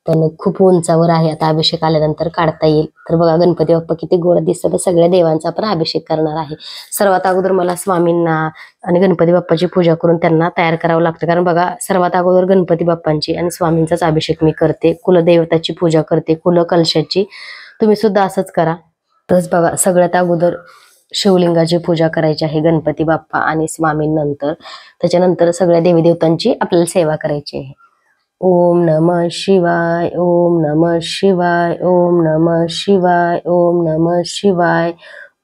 पण खूप उंचावर आहे. आता अभिषेक आल्यानंतर काढता येईल. तर बघा गणपती बाप्पा किती गोड दिसतात. सगळ्या देवांचा पण अभिषेक करणार आहे. सर्वात अगोदर मला स्वामींना आणि गणपती बाप्पाची पूजा करून त्यांना तयार करावं लागतं, कारण बघा सर्वात अगोदर गणपती बाप्पांची आणि स्वामींचाच अभिषेक मी करते. कुलदेवताची पूजा करते, कुल कलशाची. तुम्ही सुद्धा असंच करा. तसंच बघा सगळ्यात अगोदर शिवलिंगाची पूजा करायची आहे गणपती बाप्पा आणि स्वामींनंतर. त्याच्यानंतर सगळ्या देवी देवतांची आपल्याला सेवा करायची आहे. ओम नमः शिवाय, ओम नमः शिवाय, ओम नमः शिवाय, ओम नमः शिवाय,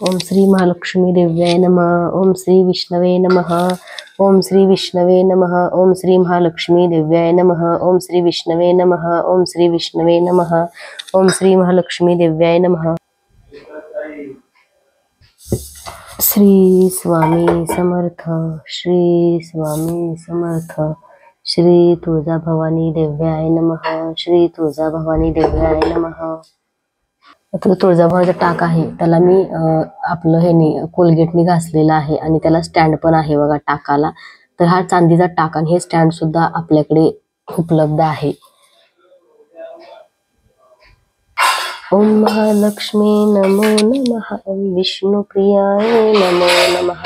ओम श्री महालक्ष्मी देव्याय नमः. ओम श्री विष्णवे नमः. ओम श्री विष्णवे नमः. ओम श्री महालक्ष्मी देव्याय नमः. ओम श्री विष्णवे नमः. ओम श्री विष्णवे नमः. ओम श्री महालक्ष्मी देव्याय नमः. श्री स्वामी समर्थ. श्री स्वामी समर्थ. श्री तुळजा भवानी देव्याय नमः. श्री तुळजा भवानी देव्याय नमः. तुळजाभवानीचा टाक आहे त्याला मी आपलं ह्यानी कोलगेटनी घासलेला आहे आणि त्याला स्टँड पण आहे बघा टाकाला. तर हा चांदीचा टाक आणि हे स्टँड सुद्धा आपल्याकडे उपलब्ध आहे. ओम महालक्ष्मी नमो नमः. ओम विष्णुप्रियाय नमो नमः.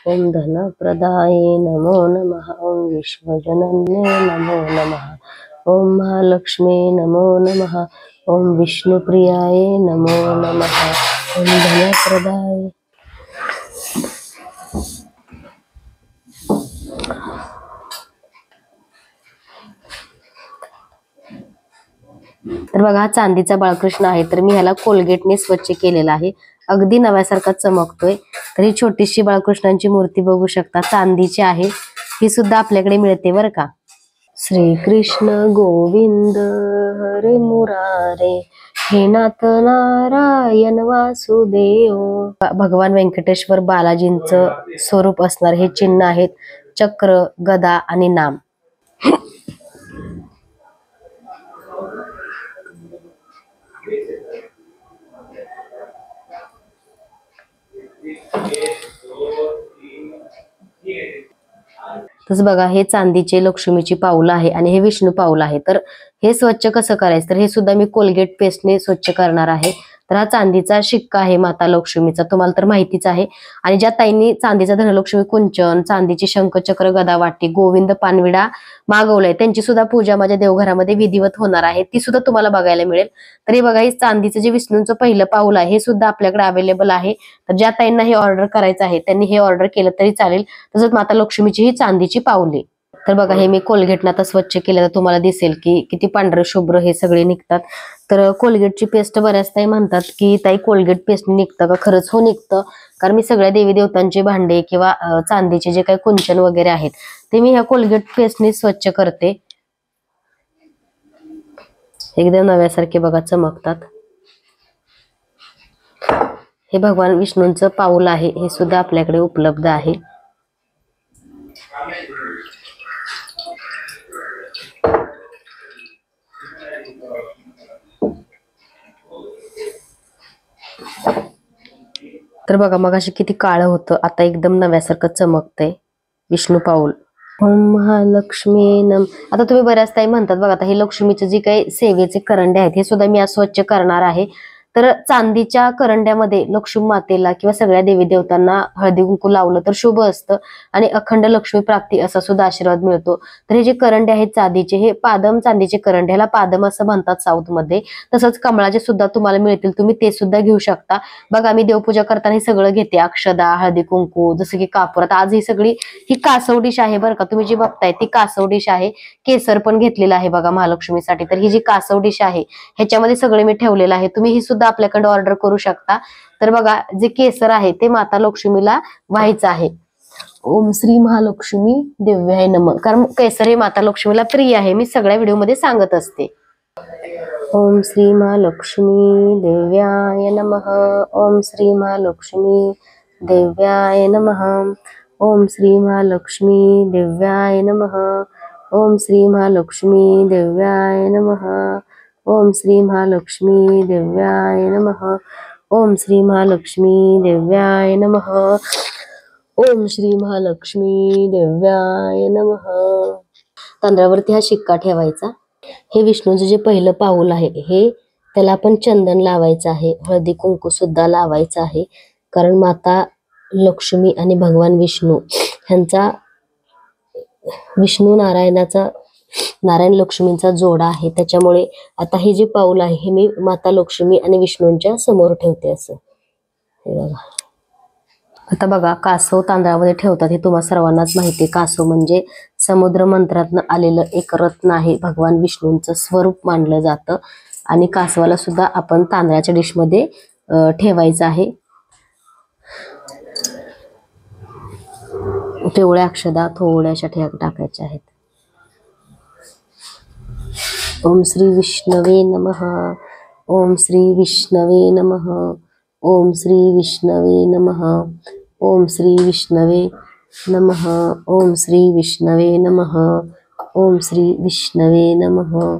ओम धनप्रदाय नमो नमः. ओम विश्वजनन्ये नमो नमः. ओम महालक्ष्मी नमो नमः. ओम विष्णुप्रियाय नमो नमः. ओम धनप्रदाय. तर बघा हा चांदीचा बाळकृष्ण आहे. तर मी ह्याला कोलगेटने स्वच्छ केलेला आहे. अगदी नव्यासारखा चमकतोय. तर ही छोटीशी बाळकृष्णांची मूर्ती बघू शकता चांदीची आहे. ही सुद्धा आपल्याकडे मिळते बरं का. श्री कृष्ण गोविंद हरे मुरारे हे नाथ नारायण वासुदेव. भगवान व्यंकटेश्वर बालाजींचं स्वरूप असणार हे चिन्ह आहेत. चक्र, गदा आणि नाम. तसं बघा हे चांदीचे लक्ष्मीची पाऊल आहे आणि हे विष्णू पाऊल आहे. तर हे स्वच्छ कसं करायचं तर हे सुद्धा मी कोलगेट पेस्टने स्वच्छ करणार आहे. तर हा चांदीचा शिक्का आहे माता लक्ष्मीचा तुम्हाला तर माहितीच आहे. आणि ज्या ताईंनी चांदीचा धनलक्ष्मी कुंचन, चांदीची शंखचक्र गदा वाटी, गोविंद पानविडा मागवलाय त्यांची सुद्धा पूजा माझ्या देवघरामध्ये विधिवत होणार आहे. ती सुद्धा तुम्हाला बघायला मिळेल. तर हे बघा हे चांदीचं जे विष्णूंचं पहिलं पाऊल आहे हे सुद्धा आपल्याकडे अवेलेबल आहे. तर ज्या ताईंना हे ऑर्डर करायचं आहे त्यांनी हे ऑर्डर केलं तरी चालेल. तसंच माता लक्ष्मीची ही चांदीची पाऊले. तर बघा हे मी कोलगेटनं आता स्वच्छ केलं तर तुम्हाला दिसेल की किती पांढरं शुभ्र हे सगळे निघतात. तर कोलगेटची पेस्ट बऱ्याच ताई म्हणतात की ताई कोलगेट पेस्ट निघतं का. खरंच हो निघतं. कारण मी सगळ्या देवी देवतांचे भांडे किंवा चांदीचे जे काही कुंचन वगैरे आहेत ते मी ह्या कोलगेट पेस्टने स्वच्छ करते. एकदम नव्यासारखे बघा चमकतात. हे भगवान विष्णूंचं पाऊल आहे हे सुद्धा आपल्याकडे उपलब्ध आहे. तर बघा मग अशी किती काळं होतं आता एकदम नव्यासारखं चमकतंय विष्णू पाऊल. ओम महालक्ष्मी नम. आता तुम्ही बऱ्याच ताई म्हणतात बघा आता हे लक्ष्मीचे जे काही सेवेचे करंडे आहेत हे सुद्धा मी आज स्वच्छ करणार आहे. तर चांदीच्या करंड्यामध्ये लक्ष्मी मातेला किंवा सगळ्या देवी देवतांना हळदी कुंकू लावलं तर शुभ असतं आणि अखंड लक्ष्मी प्राप्ती असा सुद्धा आशीर्वाद मिळतो. तर हे जे करंडे आहेत चांदीचे हे पादम चांदीचे करंडे, ह्याला पादम असं म्हणतात साऊथ मध्ये. तसंच कमळाचे सुद्धा तुम्हाला मिळतील तुम्ही ते सुद्धा घेऊ शकता. बघा मी देवपूजा करताना हे सगळं घेते. अक्षदा, हळदी कुंकू, जसं की कापूर. आता आज ही सगळी ही कासव डिश आहे बरं का. तुम्ही जी बघताय ती कासव डिश आहे. केसर पण घेतलेला आहे बघा महालक्ष्मीसाठी. तर ही जी कासव डिश आहे ह्याच्यामध्ये सगळे मी ठेवलेलं आहे. तुम्ही ही सुद्धा आपल्याकडे ऑर्डर करू शकता. तर बघा जे केसर आहे ते माता लक्ष्मीला व्हायचं आहे. ओम श्री महालक्ष्मी देव्याय नमः. कारण केसर हे माता लक्ष्मीला प्रिय आहे. मी सगळ्या व्हिडिओमध्ये सांगत असते. ओम श्री महालक्ष्मी देव्याय नमः. ओम श्री महालक्ष्मी देव्याय नमः. ओम श्री महालक्ष्मी देव्याय नमः. ओम श्री महालक्ष्मी देव्याय नमः. ओम श्री महालक्ष्मी देव्याय नमः. ओम श्री महालक्ष्मी देव्याय नमः. ओम श्री महालक्ष्मी देव्याय नमः. तांदळावरती हा शिक्का ठेवायचा. हे विष्णूचं जे पहिलं पाऊल आहे हे त्याला आपण चंदन लावायचं आहे. हळदी कुंकू सुद्धा लावायचं आहे. कारण माता लक्ष्मी आणि भगवान विष्णू ह्यांचा विष्णू नारायण लक्ष्मींचा जोडा आहे. त्याच्यामुळे आता हे जे पाऊल आहे हे मी माता लक्ष्मी आणि विष्णूंच्या समोर ठेवते असं. हे बघा आता बघा कासव तांदळामध्ये ठेवतात हे तुम्हा सर्वांनाच माहिती आहे. कासव म्हणजे समुद्र मंत्रातनं आलेलं एक रत्न आहे. भगवान विष्णूंचं स्वरूप मानलं जातं आणि कासवाला सुद्धा आपण तांदळाच्या डिशमध्ये ठेवायचं आहे. पिवळ्या अक्षदा थोड्याशा टाकायच्या आहेत. ओम श्री विष्णवे नमः. ओम श्री विष्णवे नमः. ओम श्री विष्णवे नमः. ओम श्री विष्णवे नमः. ओम श्री विष्णवे नमः. ओम श्री विष्णवे नमः.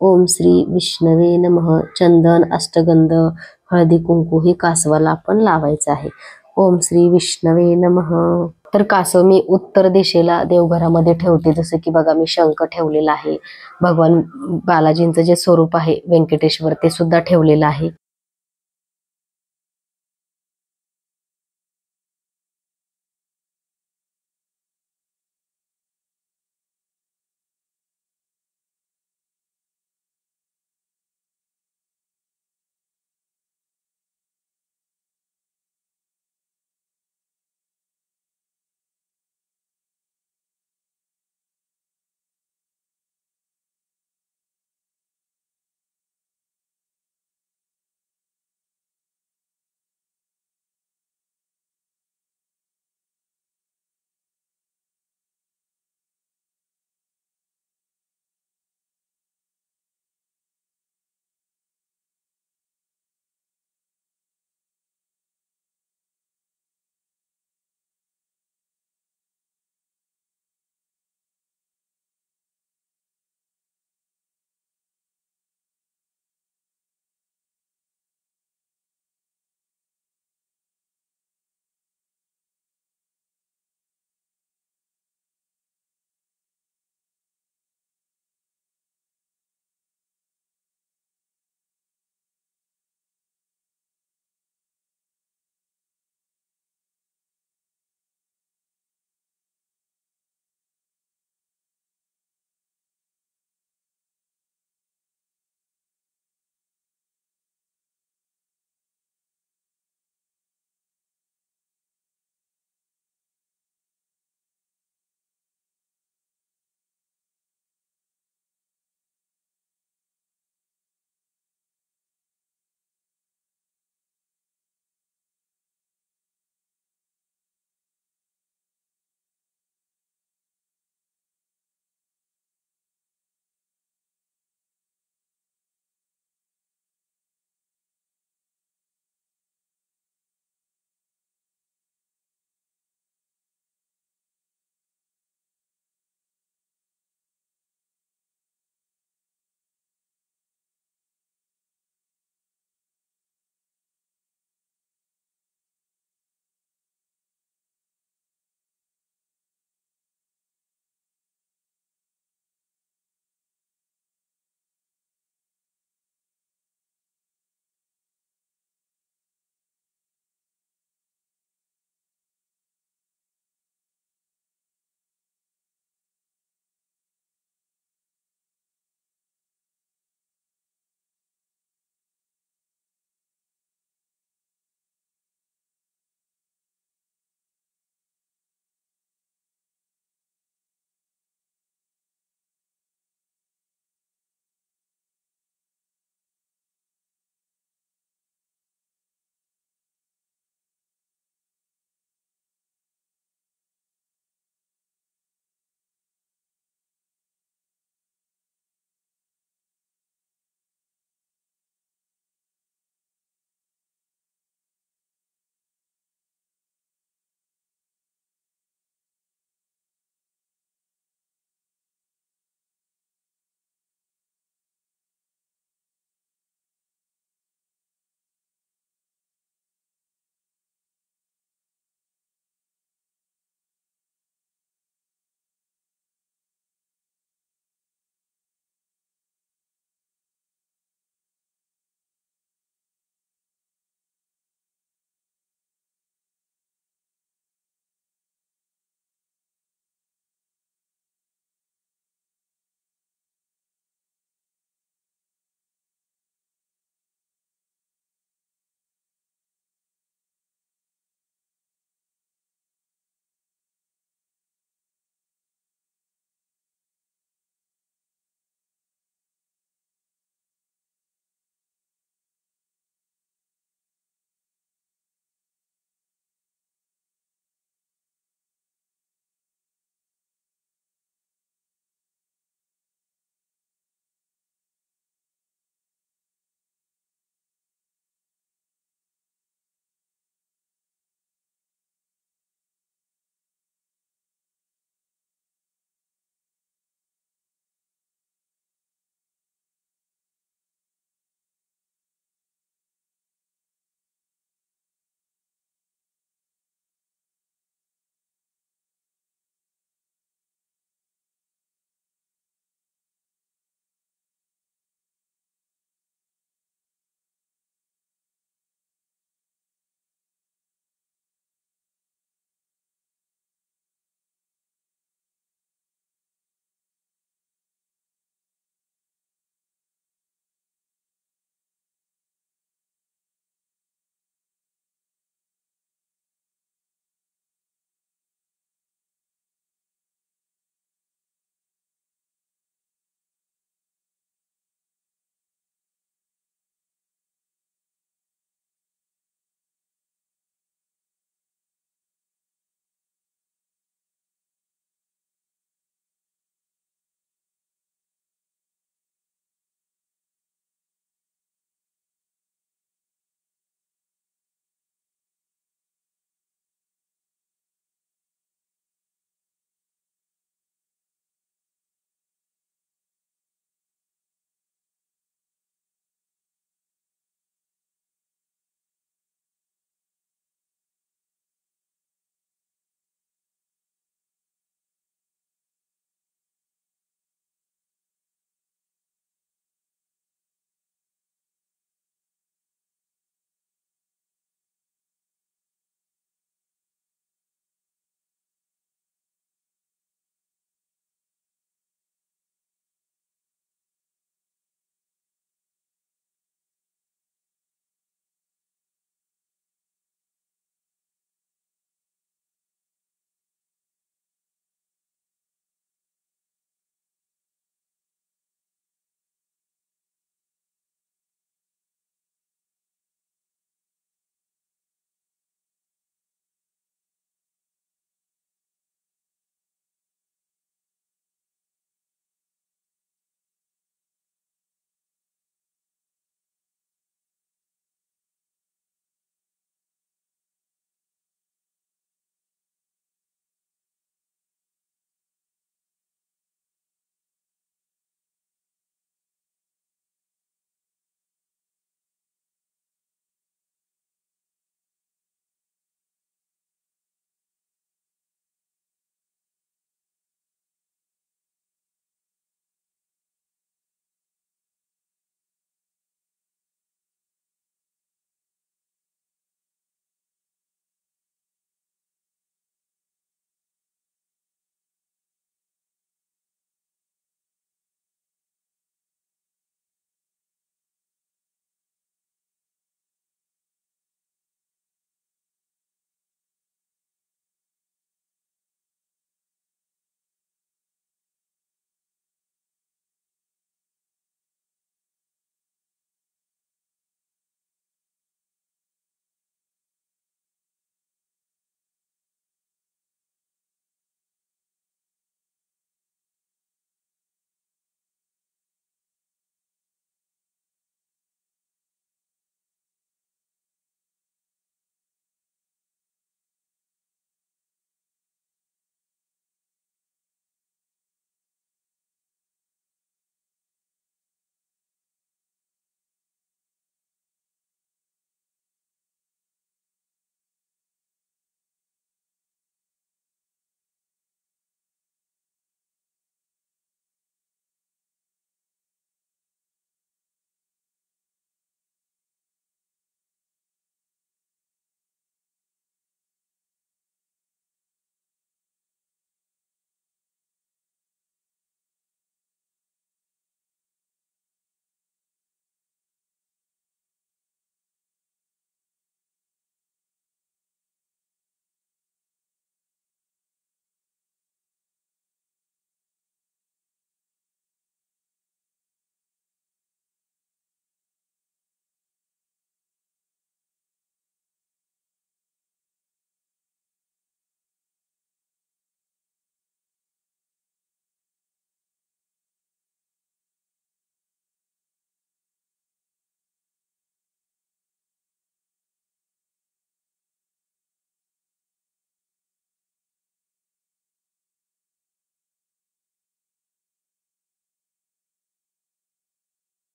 ओम श्री विष्णवे नमः. चंदन, अष्टगंध, हळदी कुंकू हे कासवाला आपण लावायचं आहे. ओम श्री विष्णवे नमः. तर कासव मी उत्तर दिशेला देवघरामध्ये ठेवते. जसं की बघा मी शंख ठेवलेला आहे. भगवान बालाजींचं जे स्वरूप आहे व्यंकटेश्वर ते सुद्धा ठेवलेलं आहे.